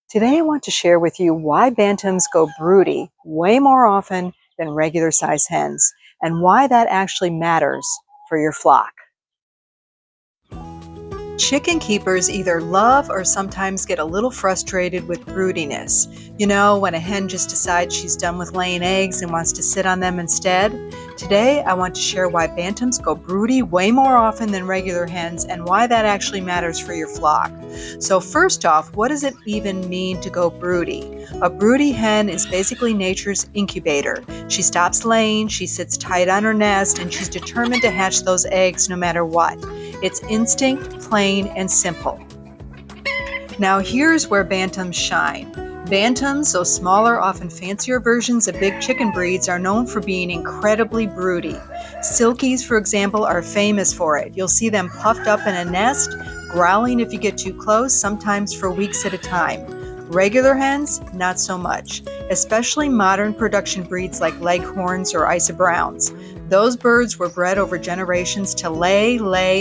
Today I want to share with you why bantams go broody way more often than regular size hens and why that actually matters for your flock. Chicken keepers either love or sometimes get a little frustrated with broodiness. You know, when a hen just decides she's done with laying eggs and wants to sit on them instead. Today, I want to share why bantams go broody way more often than regular hens and why that actually matters for your flock. So first off, what does it even mean to go broody? A broody hen is basically nature's incubator. She stops laying, she sits tight on her nest, and she's determined to hatch those eggs no matter what. It's instinct, plain and simple. Now here's where bantams shine. Bantams, those smaller, often fancier versions of big chicken breeds, are known for being incredibly broody. Silkies, for example, are famous for it. You'll see them puffed up in a nest, growling if you get too close, sometimes for weeks at a time. Regular hens, not so much, especially modern production breeds like Leghorns or Isa Browns. Those birds were bred over generations to lay,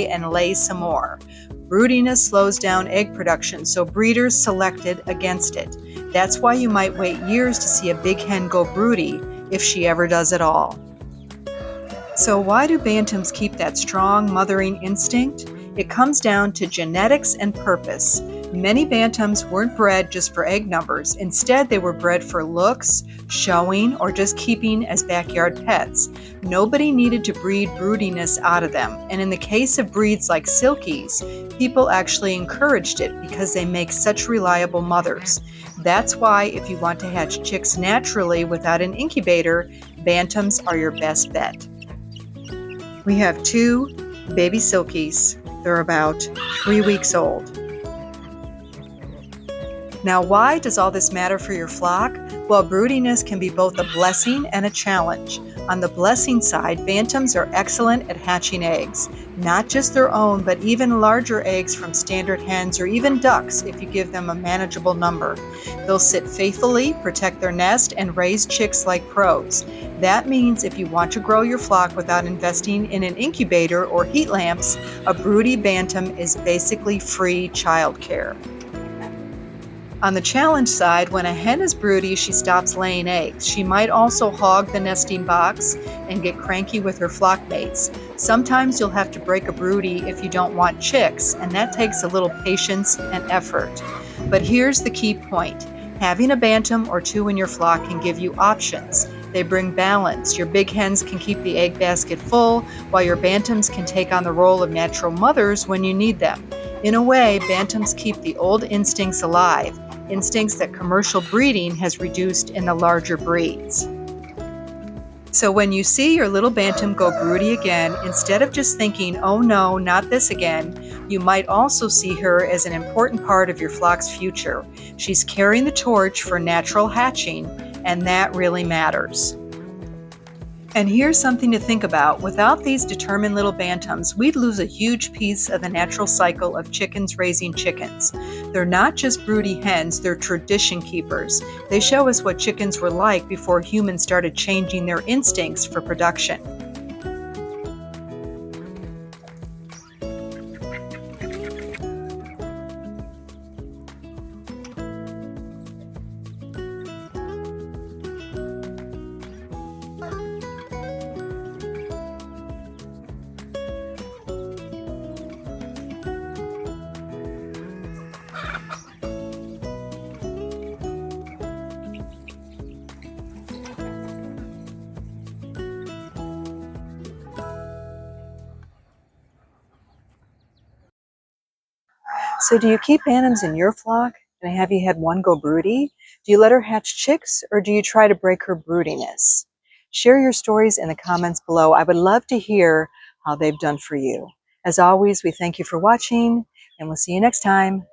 and lay some more. Broodiness slows down egg production, so breeders selected against it. That's why you might wait years to see a big hen go broody, if she ever does at all. So why do bantams keep that strong mothering instinct? It comes down to genetics and purpose. Many bantams weren't bred just for egg numbers. Instead, they were bred for looks, showing, or just keeping as backyard pets. Nobody needed to breed broodiness out of them. And in the case of breeds like Silkies, people actually encouraged it because they make such reliable mothers. That's why if you want to hatch chicks naturally without an incubator, bantams are your best bet. We have two baby Silkies. They're about 3 weeks old. Now, why does all this matter for your flock? Well, broodiness can be both a blessing and a challenge. On the blessing side, bantams are excellent at hatching eggs. Not just their own, but even larger eggs from standard hens or even ducks if you give them a manageable number. They'll sit faithfully, protect their nest, and raise chicks like pros. That means if you want to grow your flock without investing in an incubator or heat lamps, a broody bantam is basically free childcare. On the challenge side, when a hen is broody, she stops laying eggs. She might also hog the nesting box and get cranky with her flock mates. Sometimes you'll have to break a broody if you don't want chicks, and that takes a little patience and effort. But here's the key point. Having a bantam or two in your flock can give you options. They bring balance. Your big hens can keep the egg basket full, while your bantams can take on the role of natural mothers when you need them. In a way, bantams keep the old instincts alive, instincts that commercial breeding has reduced in the larger breeds. So when you see your little bantam go broody again, instead of just thinking, oh no, not this again, you might also see her as an important part of your flock's future. She's carrying the torch for natural hatching, and that really matters. And here's something to think about. Without these determined little bantams, we'd lose a huge piece of the natural cycle of chickens raising chickens. They're not just broody hens, they're tradition keepers. They show us what chickens were like before humans started changing their instincts for production. So do you keep bantams in your flock? And have you had one go broody? Do you let her hatch chicks, or do you try to break her broodiness? Share your stories in the comments below. I would love to hear how they've done for you. As always, we thank you for watching, and we'll see you next time.